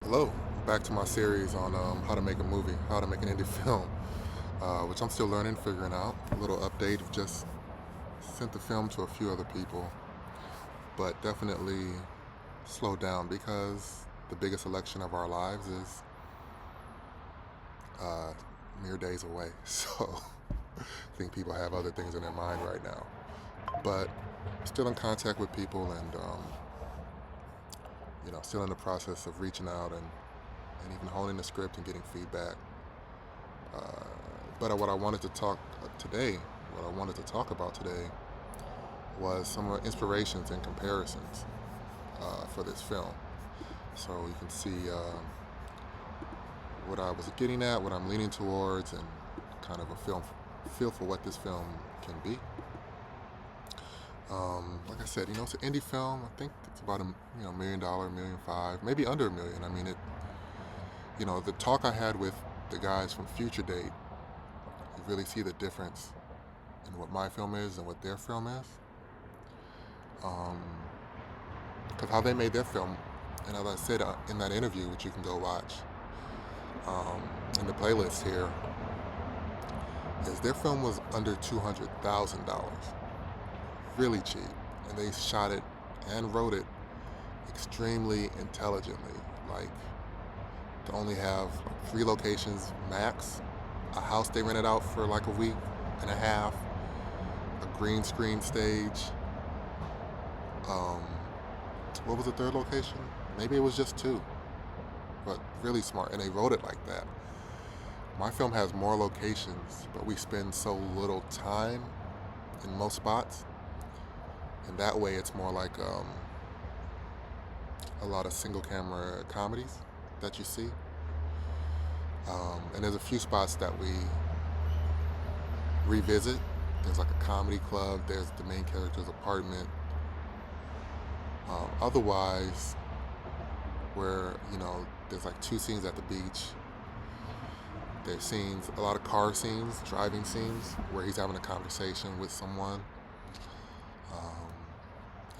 Hello, back to my series on how to make a movie, how to make an indie film, which I'm still learning, figuring out. A little update, just sent the film to a few other people, but definitely slow down because the biggest election of our lives is uh, mere days away. So I think people have other things in their mind right now. But still in contact with people and, still in the process of reaching out and even honing the script and getting feedback. Uh, but what I wanted to talk today, what I wanted to talk about today, was some inspirations and comparisons for this film. So you can see what I was getting at, what I'm leaning towards, and kind of a feel for what this film can be. Like I said, it's an indie film. I think it's about $1 million, $1.5 million, maybe under a million. I mean, the talk I had with the guys from Future Date, you really see the difference in what my film is and what their film is. Because how they made their film, and as I said in that interview, which you can go watch in the playlist here, is their film was under $200,000, really cheap, and they shot it and wrote it extremely intelligently. Like, to only have 3 locations max, a house they rented out for like a week and a half, a green screen stage. What was the third location? Maybe it was just 2, but really smart, and they wrote it like that. My film has more locations, but we spend so little time in most spots, and that way it's more like a lot of single camera comedies that you see. And there's a few spots that we revisit. There's like a comedy club, there's the main character's apartment. Otherwise, where, there's like 2 scenes at the beach. There's scenes, a lot of car scenes, driving scenes, where he's having a conversation with someone.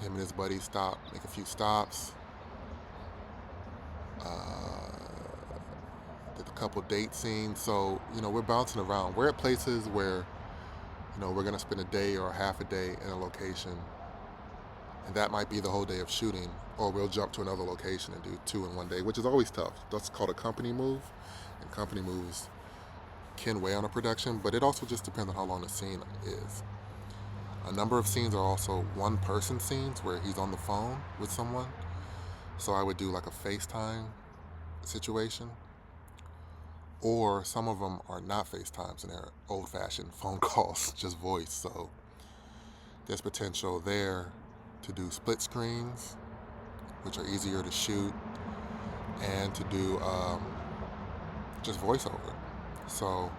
Him and his buddy make a few stops. Did a couple date scenes. So, we're bouncing around. We're at places where, we're going to spend a day or a half a day in a location. And that might be the whole day of shooting. Or we'll jump to another location and do 2 in one day, which is always tough. That's called a company move. And company moves can weigh on a production, but it also just depends on how long the scene is. A number of scenes are also one-person scenes where he's on the phone with someone. So I would do like a FaceTime situation. Or some of them are not FaceTimes and they're old-fashioned phone calls, just voice. So there's potential there to do split screens, which are easier to shoot, and to do just voiceover. So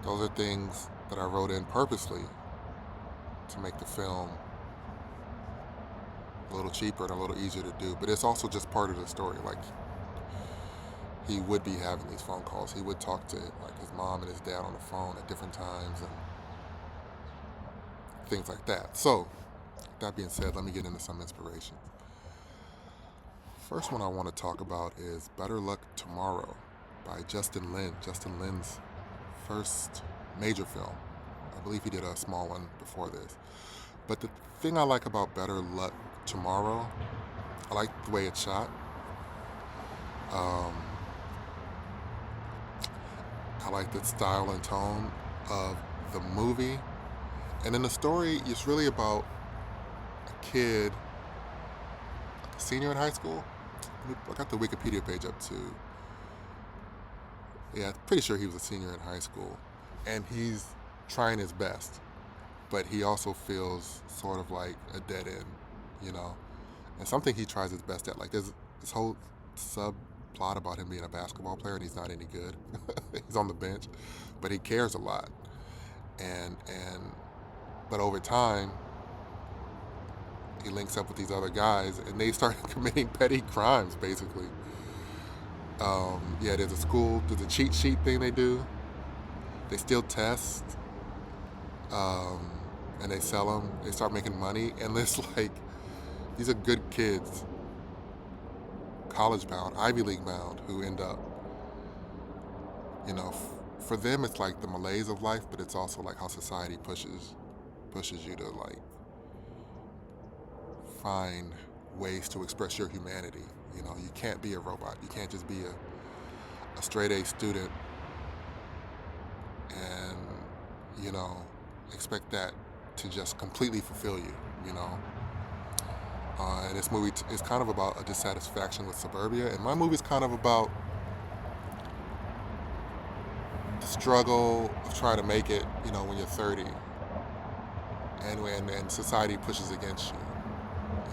those are things that I wrote in purposely to make the film a little cheaper and a little easier to do. But it's also just part of the story. Like, he would be having these phone calls. He would talk to like his mom and his dad on the phone at different times and things like that. So, that being said, let me get into some inspirations. First one I want to talk about is Better Luck Tomorrow by Justin Lin. Justin Lin's first major film. I believe he did a small one before this. But the thing I like about Better Luck Tomorrow, I like the way it's shot. I like the style and tone of the movie. And then the story is really about a kid, a senior in high school. I got the Wikipedia page up too. Yeah, I'm pretty sure he was a senior in high school. And he's trying his best. But he also feels sort of like a dead end, And something he tries his best at. Like, there's this whole subplot about him being a basketball player and he's not any good. He's on the bench. But he cares a lot. But over time, he links up with these other guys and they start committing petty crimes, basically. There's a cheat sheet thing they do. They steal tests, and they sell them. They start making money, and it's like, these are good kids college bound, Ivy League bound, who end up, you know, for them it's like the malaise of life, but it's also like how society pushes you to like find ways to express your humanity. You know, you can't be a robot. You can't just be a straight A student and, you know, expect that to just completely fulfill you, you know. And this movie is kind of about a dissatisfaction with suburbia, and my movie's kind of about the struggle of trying to make it, you know, when you're 30, and society pushes against you,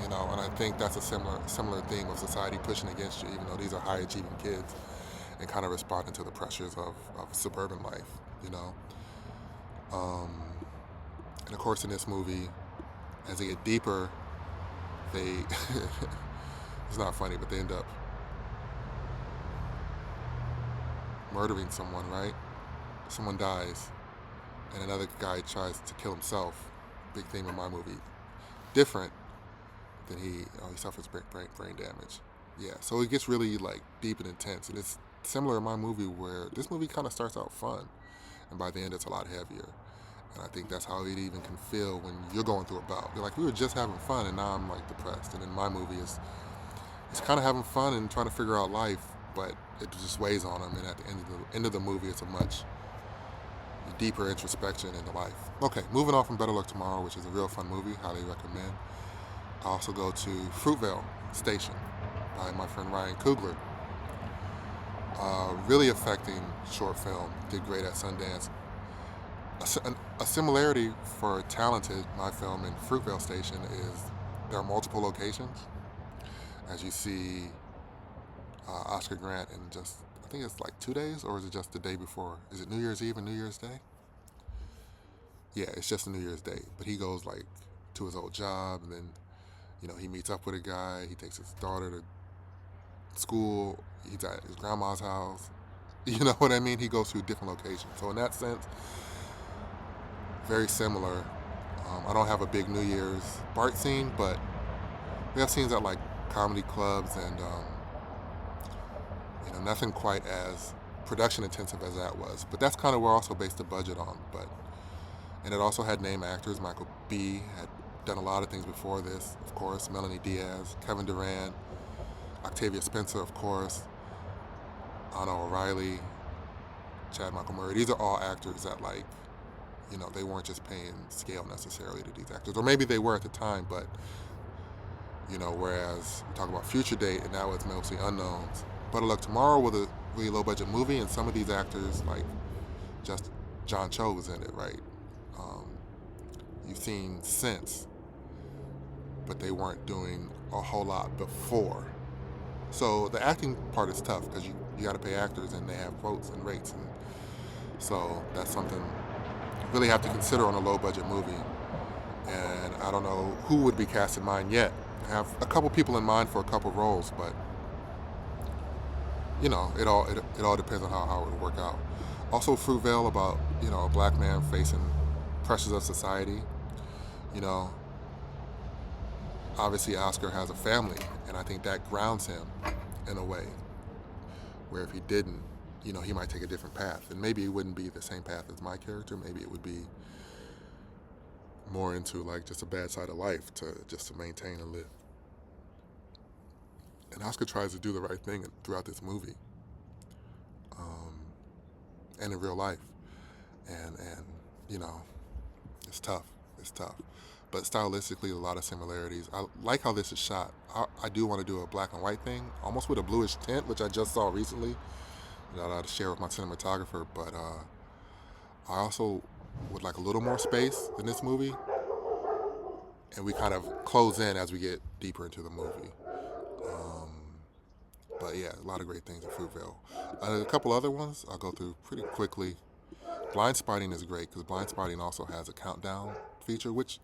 you know. And I think that's a similar theme of society pushing against you, even though these are high achieving kids, and kind of responding to the pressures of suburban life, you know. And of course, in this movie, as they get deeper, they it's not funny, but they end up murdering someone, right? Someone dies, and another guy tries to kill himself. Big theme in my movie. Different than he suffers brain damage. Yeah, so it gets really like deep and intense, and it's similar in my movie where this movie kind of starts out fun, and by the end it's a lot heavier. And I think that's how it even can feel when you're going through a bout. You're like, we were just having fun, and now I'm like depressed. And in my movie, it's kind of having fun and trying to figure out life, but it just weighs on him. And at the end of the movie, it's a much deeper introspection into life. Okay, moving on from Better Luck Tomorrow, which is a real fun movie, highly recommend. I also go to Fruitvale Station by my friend Ryan Coogler. Really affecting short film. Did great at Sundance. A similarity for Talented, my film, and Fruitvale Station is there are multiple locations. As you see Oscar Grant in just, I think it's like 2 days, or is it just the day before? Is it New Year's Eve and New Year's Day? Yeah, it's just a New Year's Day. But he goes like to his old job, and then, you know, he meets up with a guy. He takes his daughter to school. He's at his grandma's house. You know what I mean? He goes to different locations. So in that sense, very similar. I don't have a big New Year's BART scene, but we have scenes at like comedy clubs, and you know, nothing quite as production intensive as that was. But that's kind of where I also based the budget on. And it also had name actors. Michael B. had done a lot of things before this, of course. Melanie Diaz, Kevin Durant, Octavia Spencer, of course, Anna O'Reilly, Chad Michael Murray. These are all actors that, like, you know, they weren't just paying scale necessarily to these actors. Or maybe they were at the time, but, you know, whereas we talk about Future Date, and now it's mostly unknowns. Better Luck Tomorrow was a really low-budget movie, and some of these actors, like just John Cho was in it, right? You've seen since, but they weren't doing a whole lot before. So the acting part is tough because you got to pay actors, and they have quotes and rates, and so that's something you really have to consider on a low-budget movie. And I don't know who would be cast in mind yet. I have a couple people in mind for a couple roles, but you know, it all depends on how it would work out. Also, Fruitvale, about, you know, a black man facing pressures of society. You know, obviously Oscar has a family, and I think that grounds him in a way where if he didn't, you know, he might take a different path, and maybe it wouldn't be the same path as my character. Maybe it would be more into like just a bad side of life to maintain and live. And Oscar tries to do the right thing throughout this movie, and in real life, and you know, it's tough. It's tough, but stylistically, a lot of similarities. I like how this is shot. I do want to do a black and white thing, almost with a bluish tint, which I just saw recently that I had to share with my cinematographer. But I also would like a little more space in this movie, and we kind of close in as we get deeper into the movie. But yeah, a lot of great things in Fruitvale. A couple other ones I'll go through pretty quickly. Blind Spotting is great because Blind Spotting also has a countdown feature, which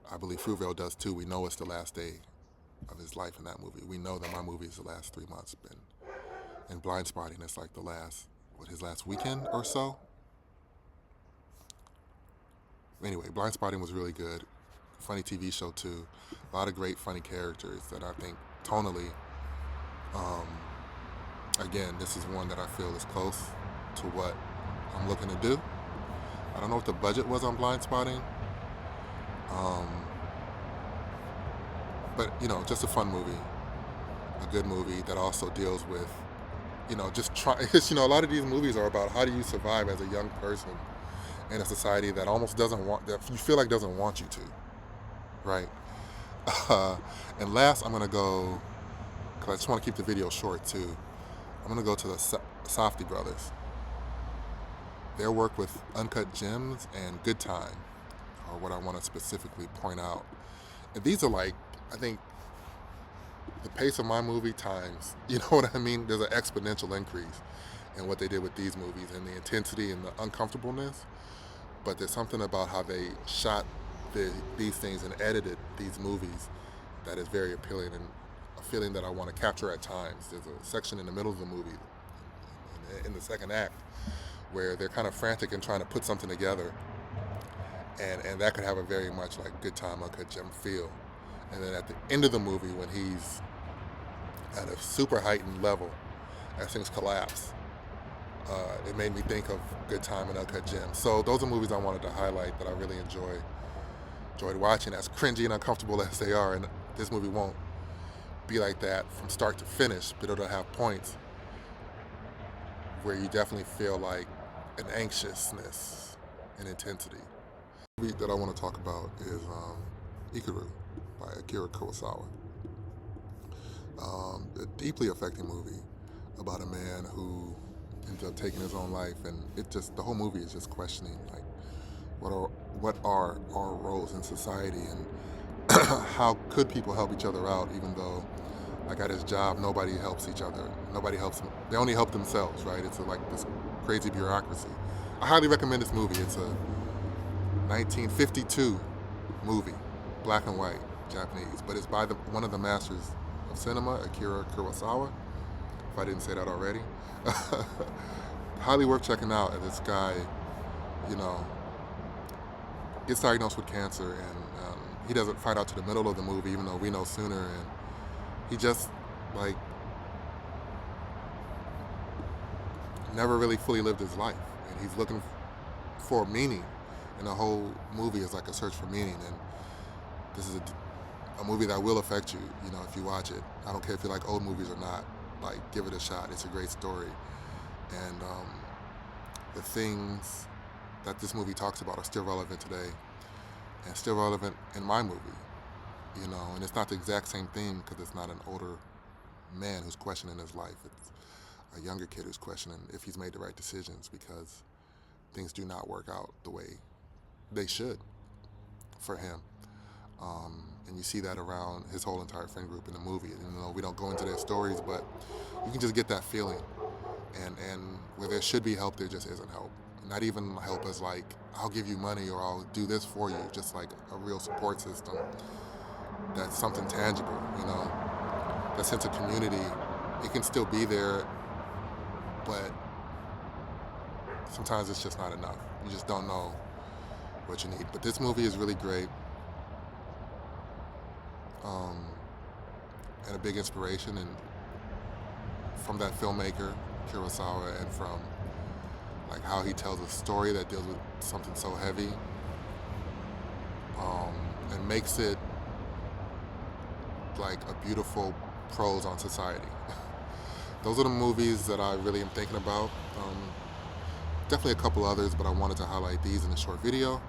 I believe Fruitvale does too. We know it's the last day of his life in that movie. We know that my movie is the last 3 months. And Blind Spotting is like his last weekend or so. Anyway, Blind Spotting was really good. Funny TV show too. A lot of great funny characters that I think tonally Um, Again, this is one that I feel is close to what I'm looking to do. I don't know what the budget was on Blind Spotting, um, but just a fun movie, a good movie that also deals with, just try. A lot of these movies are about how do you survive as a young person in a society that almost doesn't want, that you feel like doesn't want you to, right? Uh, and last, I'm gonna go, because I just want to keep the video short too. I'm gonna go to the Safdie brothers. Their work with Uncut Gems and Good Time are what I want to specifically point out. And these are like, I think, the pace of my movie times, you know what I mean? There's an exponential increase in what they did with these movies and the intensity and the uncomfortableness. But there's something about how they shot these things and edited these movies that is very appealing and a feeling that I want to capture at times. There's a section in the middle of the movie, in the second act, where they're kind of frantic and trying to put something together. And that could have a very much like Good Time, Uncut Gem feel. And then at the end of the movie, when he's at a super heightened level, as things collapse, it made me think of Good Time and Uncut Gems. So those are movies I wanted to highlight that I really enjoyed watching, as cringy and uncomfortable as they are. And this movie won't be like that from start to finish, but it'll have points where you definitely feel like an anxiousness and intensity. The movie that I want to talk about is Ikaru by Akira Kurosawa. A deeply affecting movie about a man who ends up taking his own life, and the whole movie is just questioning like what are our roles in society, and how could people help each other out, even though like at his job nobody helps each other, nobody helps them, they only help themselves, right? It's like this crazy bureaucracy. I highly recommend this movie. It's a 1952 movie, black and white, Japanese, but it's by one of the masters of cinema, Akira Kurosawa, if I didn't say that already. Highly worth checking out. And this guy, gets diagnosed with cancer, and he doesn't find out to the middle of the movie, even though we know sooner, and he just like never really fully lived his life, and he's looking for meaning, and the whole movie is like a search for meaning. And this is a movie that will affect you, if you watch it. I don't care if you like old movies or not, like give it a shot. It's a great story, and the things that this movie talks about are still relevant today, and still relevant in my movie, and it's not the exact same thing because it's not an older man who's questioning his life. It's a younger kid who's questioning if he's made the right decisions, because things do not work out the way they should for him. And you see that around his whole entire friend group in the movie. We don't go into their stories, but you can just get that feeling. And where there should be help, there just isn't help. Not even help as like, I'll give you money or I'll do this for you, just like a real support system. That's something tangible, that sense of community. It can still be there, but sometimes it's just not enough. You just don't know what you need. But this movie is really great, and a big inspiration, and from that filmmaker Kurosawa, and from like how he tells a story that deals with something so heavy, and makes it like a beautiful prose on society. Those are the movies that I really am thinking about. Definitely a couple others, but I wanted to highlight these in a short video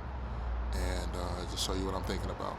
and just show you what I'm thinking about.